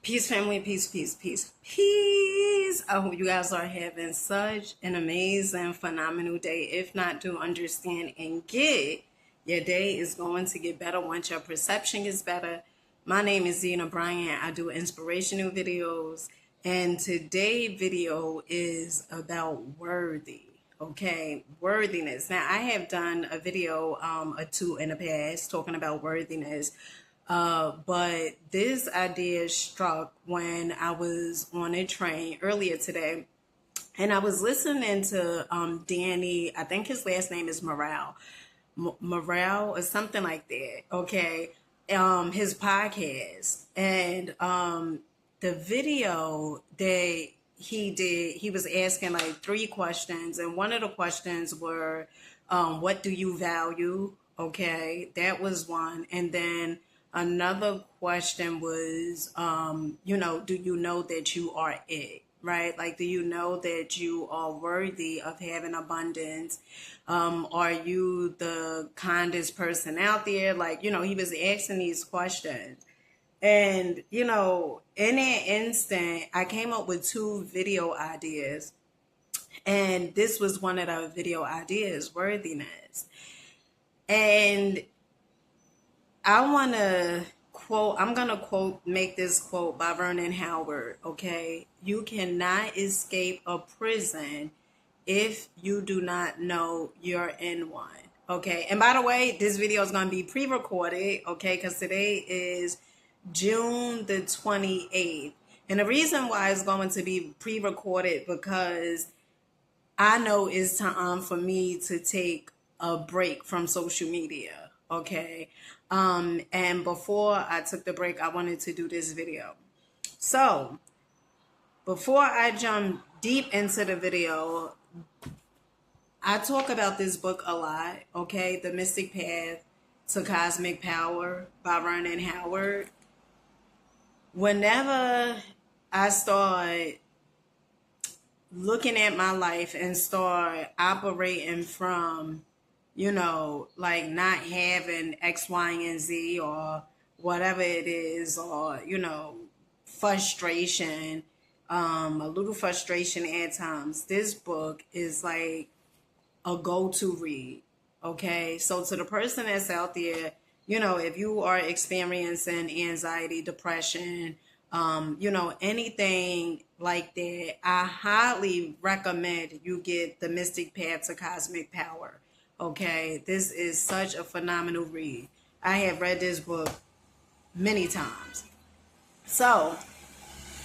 Peace, family, peace, peace, peace, peace. I hope you guys are having such an amazing, phenomenal day. If not, do understand and get your day is going to get better once your perception gets better. My name is Zena Bryant. I do inspirational videos, and today's video is about worthy. Okay, worthiness. Now, I have done a video or two in the past talking about worthiness. But this idea struck when I was on a train earlier today, and I was listening to Danny. I think his last name is Morale or something like that. Okay, his podcast and the video that he did. He was asking like three questions, and one of the questions were, "What do you value?" Okay, that was one, and then another question was, do you know that you are it? Right? Like, do you know that you are worthy of having abundance? Are you the kindest person out there? Like, he was asking these questions. And, in that instant, I came up with two video ideas. And this was one of the video ideas, worthiness. And I'm going to make this quote by Vernon Howard, okay? You cannot escape a prison if you do not know you're in one, okay? And by the way, this video is going to be pre-recorded, okay? Because today is June the 28th. And the reason why it's going to be pre-recorded because I know it's time for me to take a break from social media, okay? And before I took the break, I wanted to do this video. So, before I jump deep into the video, I talk about this book a lot, okay? The Mystic Path to Cosmic Power by Vernon Howard. Whenever I start looking at my life and start operating from, like not having X, Y, and Z or whatever it is, or, frustration, a little frustration at times, this book is like a go-to read. Okay. So to the person that's out there, if you are experiencing anxiety, depression, anything like that, I highly recommend you get The Mystic Path to Cosmic Power. Okay. This is such a phenomenal read. I have read this book many times. So,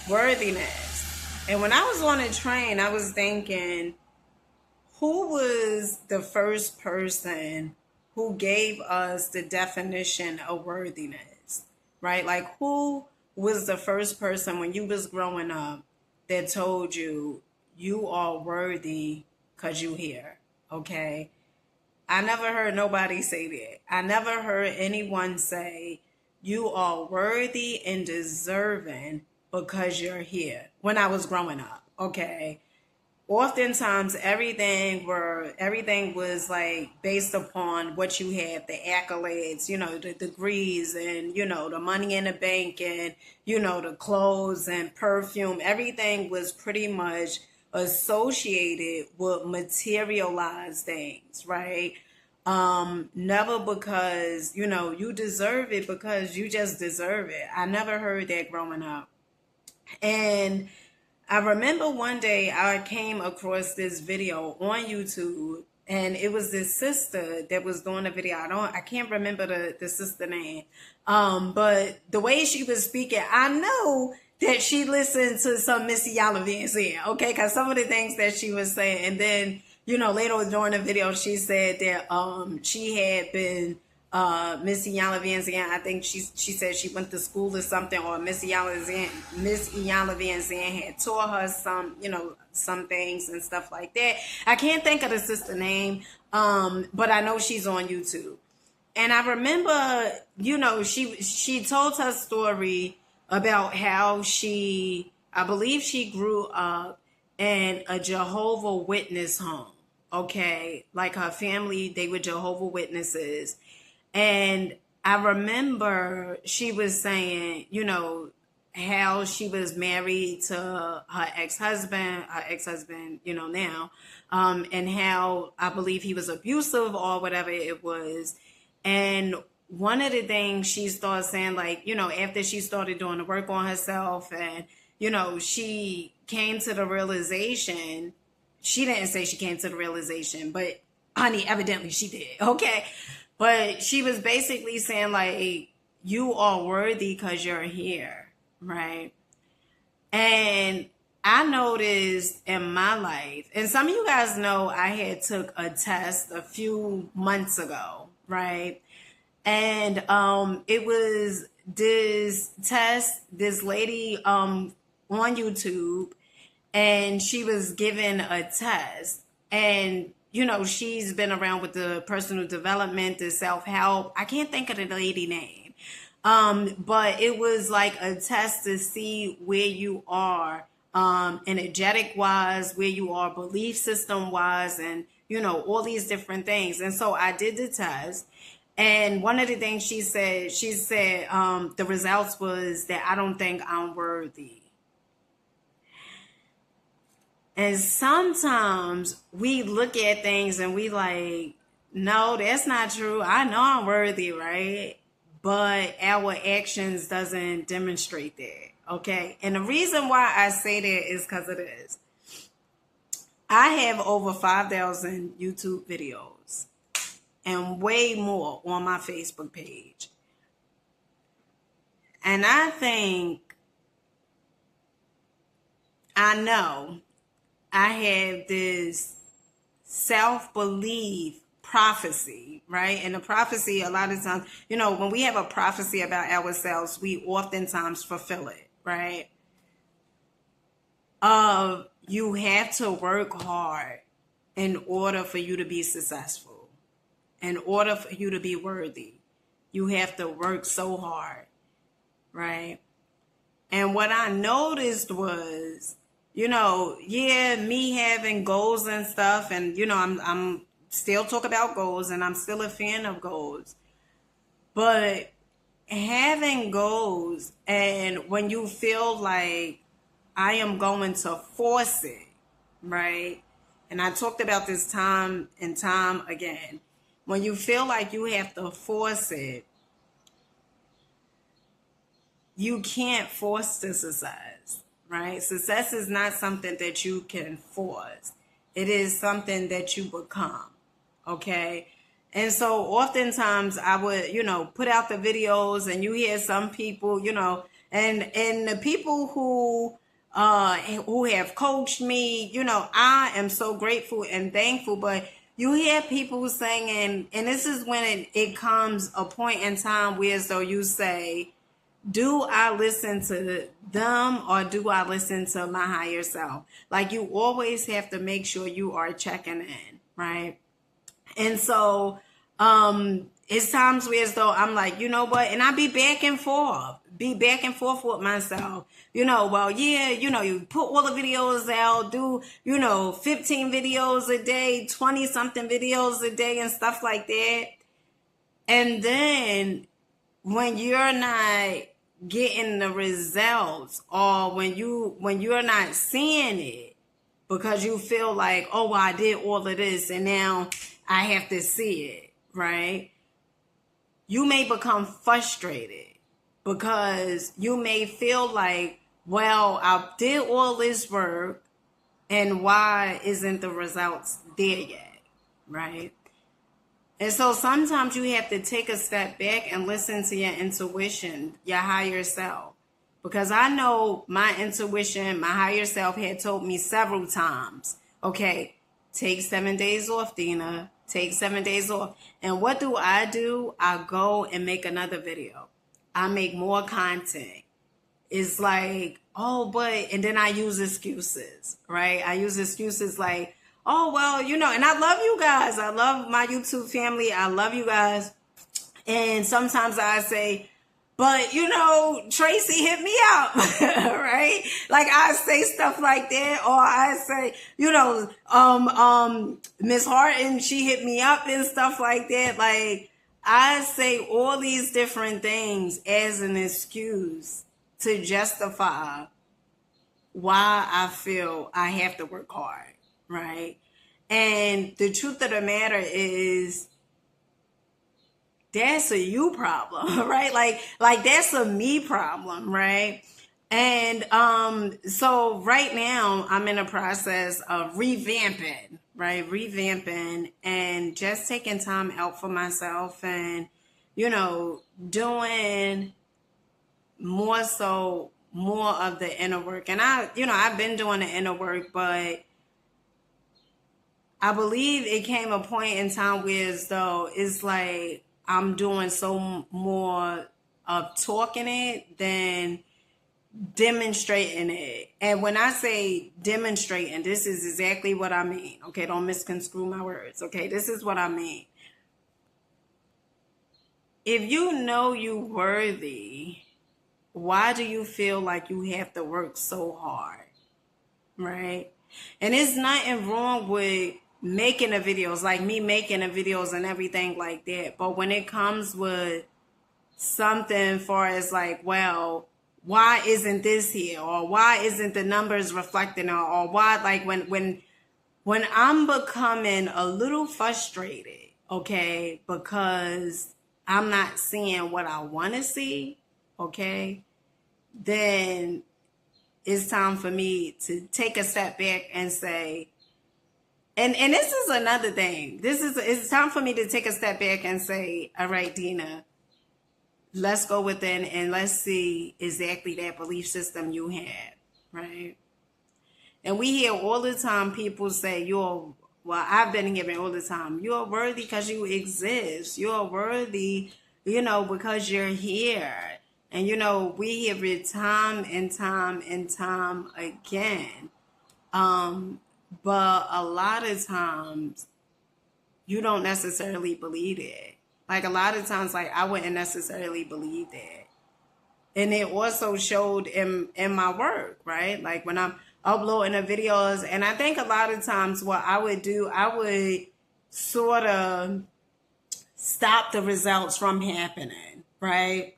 worthiness. And when I was on a train, I was thinking, who was the first person who gave us the definition of worthiness, right? Like, who was the first person when you was growing up that told you you are worthy because you here, okay? I never heard nobody say that. I never heard anyone say you are worthy and deserving because you're here when I was growing up, okay? Oftentimes everything was like based upon what you had, the accolades, the degrees, and the money in the bank, and the clothes and perfume. Everything was pretty much associated with materialized things, right? Never because you deserve it, because you just deserve it. I never heard that growing up. And I remember one day I came across this video on YouTube, and it was this sister that was doing a video. I can't remember the sister name. But the way she was speaking, I know that she listened to some Missy Yala Van Zandt, okay? Because some of the things that she was saying, and then, later during the video, she said that she had been Miss Iyanla Vanzant. I think she said she went to school or something, or Miss Iyanla Vanzant had taught her some things and stuff like that. I can't think of the sister name, but I know she's on YouTube. And I remember, she told her story about how I believe she grew up in a Jehovah Witness home. Okay, like her family, they were Jehovah Witnesses. And I remember she was saying, how she was married to her ex-husband, now, and how I believe he was abusive or whatever it was. And one of the things she started saying, like, after she started doing the work on herself and, she came to the realization, she didn't say she came to the realization, but honey, evidently she did. Okay. But she was basically saying, like, you are worthy because you're here, right? And I noticed in my life, and some of you guys know I had took a test a few months ago, right? And it was this test, this lady on YouTube, and she was given a test. And she's been around with the personal development, the self-help. I can't think of the lady name. But it was like a test to see where you are energetic wise, where you are belief system wise, and all these different things. And so I did the test. And one of the things she said, the results was that I don't think I'm worthy. And sometimes we look at things and we like, no, that's not true. I know I'm worthy, right? But our actions doesn't demonstrate that. Okay. And the reason why I say that is because of this. I have over 5,000 YouTube videos and way more on my Facebook page. And I know I have this self-belief prophecy, right? And the prophecy, a lot of times, when we have a prophecy about ourselves, we oftentimes fulfill it, right? You have to work hard in order for you to be successful, in order for you to be worthy. You have to work so hard, right? And what I noticed was, me having goals and stuff, and I'm still talk about goals, and I'm still a fan of goals. But having goals, and when you feel like I am going to force it, right? And I talked about this time and time again. When you feel like you have to force it, you can't force the success, right? Success is not something that you can force. It is something that you become, okay? And so oftentimes I would, put out the videos, and you hear some people, and the people who have coached me, I am so grateful and thankful. But you hear people saying, and this is when it comes a point in time where so you say, do I listen to them or do I listen to my higher self? Like, you always have to make sure you are checking in, right? And so it's times where as though I'm like, you know what? And I be back and forth with myself. Well, yeah, you put all the videos out, do, 15 videos a day, 20 something videos a day and stuff like that. And then when you're not getting the results, or when you're not seeing it, because you feel like, oh, well, I did all of this and now I have to see it, right? You may become frustrated because you may feel like, well, I did all this work and why isn't the results there yet, right? And so sometimes you have to take a step back and listen to your intuition, your higher self. Because I know my intuition, my higher self had told me several times, okay, take 7 days off, Dina. Take 7 days off. And what do? I go and make another video. I make more content. It's like, oh, but, and then I use excuses, right? I use excuses like, oh, well, and I love you guys. I love my YouTube family. I love you guys. And sometimes I say, but, Tracy hit me up, right? Like, I say stuff like that, or I say, Miss Harton, she hit me up and stuff like that. Like, I say all these different things as an excuse to justify why I feel I have to work hard, right? And the truth of the matter is that's a you problem, right? Like that's a me problem, right? And so right now I'm in a process of revamping, right? Revamping and just taking time out for myself and doing more of the inner work. And I've been doing the inner work, but I believe it came a point in time where as though it's like I'm doing so more of talking it than demonstrating it. And when I say demonstrating, this is exactly what I mean. Okay, don't misconstrue my words. Okay, this is what I mean. If you know you're worthy, why do you feel like you have to work so hard? Right? And it's nothing wrong with making the videos, like me making the videos and everything like that. But when it comes with something far as like, well, why isn't this here? Or why isn't the numbers reflecting? Or why, like when I'm becoming a little frustrated, okay, because I'm not seeing what I want to see, okay, then it's time for me to take a step back and say, and this is another thing. It's time for me to take a step back and say, all right, Dina, let's go within and let's see exactly that belief system you have, right? And we hear all the time people say, I've been hearing all the time, you're worthy because you exist. You're worthy, because you're here. And, we hear it time and time and time again. But a lot of times you don't necessarily believe it. Like a lot of times, like I wouldn't necessarily believe that. And it also showed in my work, right? Like when I'm uploading the videos, and I think a lot of times what I would do, I would sort of stop the results from happening, right?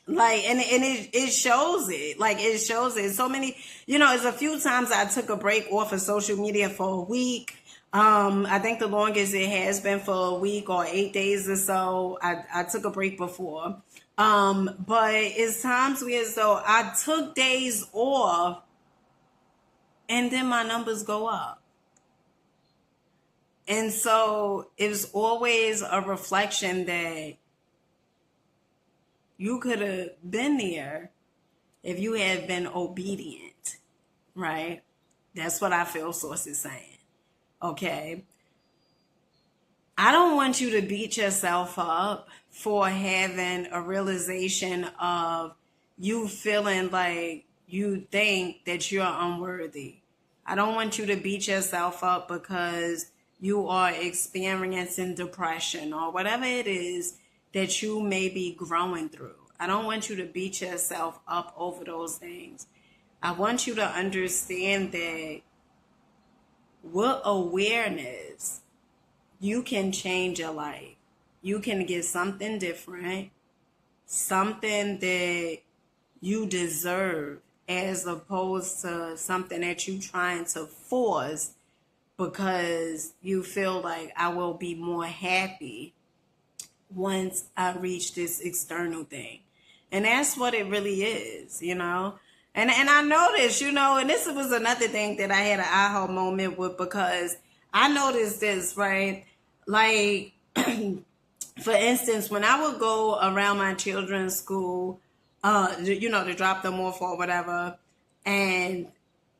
Like, and it shows it. Like, it shows it. So many, it's a few times I took a break off of social media for a week. I think the longest it has been for a week or 8 days or so. I took a break before. But it's times where so I took days off and then my numbers go up. And so it's always a reflection that you could have been there if you had been obedient, right? That's what I feel Source is saying. Okay. I don't want you to beat yourself up for having a realization of you feeling like you think that you're unworthy. I don't want you to beat yourself up because you are experiencing depression or whatever it is that you may be growing through. I don't want you to beat yourself up over those things. I want you to understand that with awareness, you can change your life. You can get something different, something that you deserve, as opposed to something that you're trying to force because you feel like I will be more happy once I reach this external thing. And that's what it really is, And I noticed, and this was another thing that I had an aha moment with, because I noticed this, right? Like, for instance, when I would go around my children's school, to drop them off or whatever, and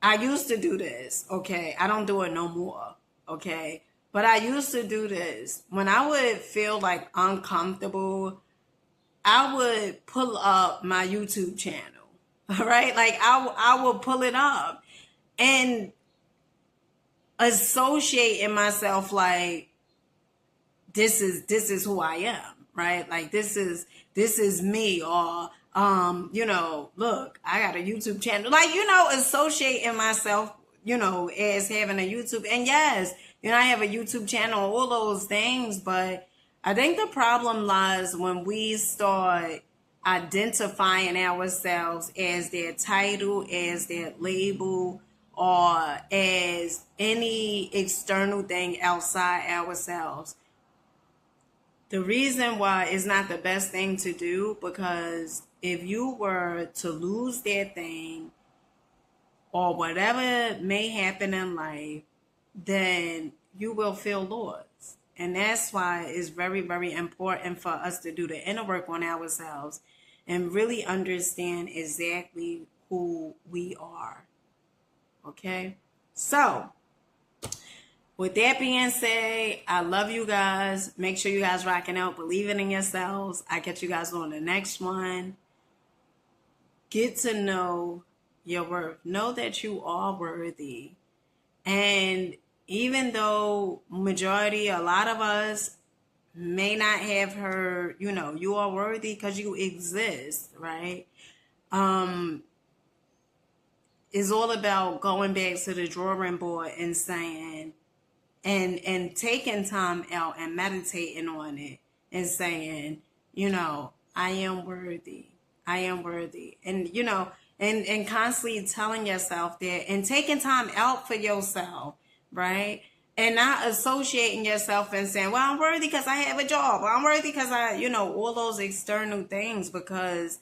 I used to do this, okay? I don't do it no more, okay? But I used to do this. When I would feel like uncomfortable, I would pull up my YouTube channel, right? Like I would pull it up and associating myself like this is who I am, right? Like this is me, or look, I got a YouTube channel, like associating myself, as having a YouTube. And yes, I have a YouTube channel, all those things, but I think the problem lies when we start identifying ourselves as their title, as their label, or as any external thing outside ourselves. The reason why it's not the best thing to do, because if you were to lose that thing or whatever may happen in life, then you will feel lost. And that's why it's very, very important for us to do the inner work on ourselves and really understand exactly who we are. Okay? So, with that being said, I love you guys. Make sure you guys rocking out, believing in yourselves. I catch you guys on the next one. Get to know your worth. Know that you are worthy. And even though a lot of us may not have heard, you are worthy because you exist, right? It's all about going back to the drawing board and saying, and taking time out and meditating on it and saying, I am worthy. I am worthy. And, and constantly telling yourself that and taking time out for yourself, right? And not associating yourself and saying, well, I'm worthy because I have a job. Well, I'm worthy because all those external things, because,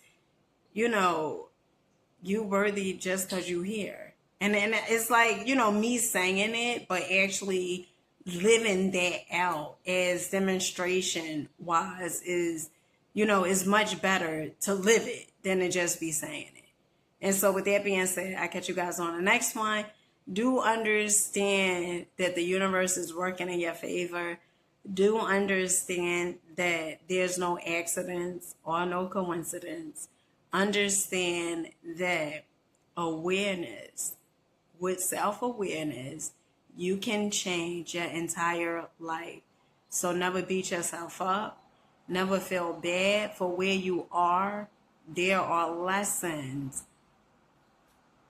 you worthy just because you here. And it's like, me saying it, but actually living that out as demonstration wise is, is much better to live it than to just be saying it. And so with that being said, I catch you guys on the next one. Do understand that the universe is working in your favor. Do understand that there's no accidents or no coincidence. Understand that with self-awareness, you can change your entire life. So never beat yourself up. Never feel bad for where you are. There are lessons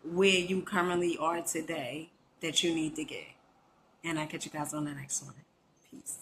where you currently are today that you need to get. And I catch you guys on the next one. Peace.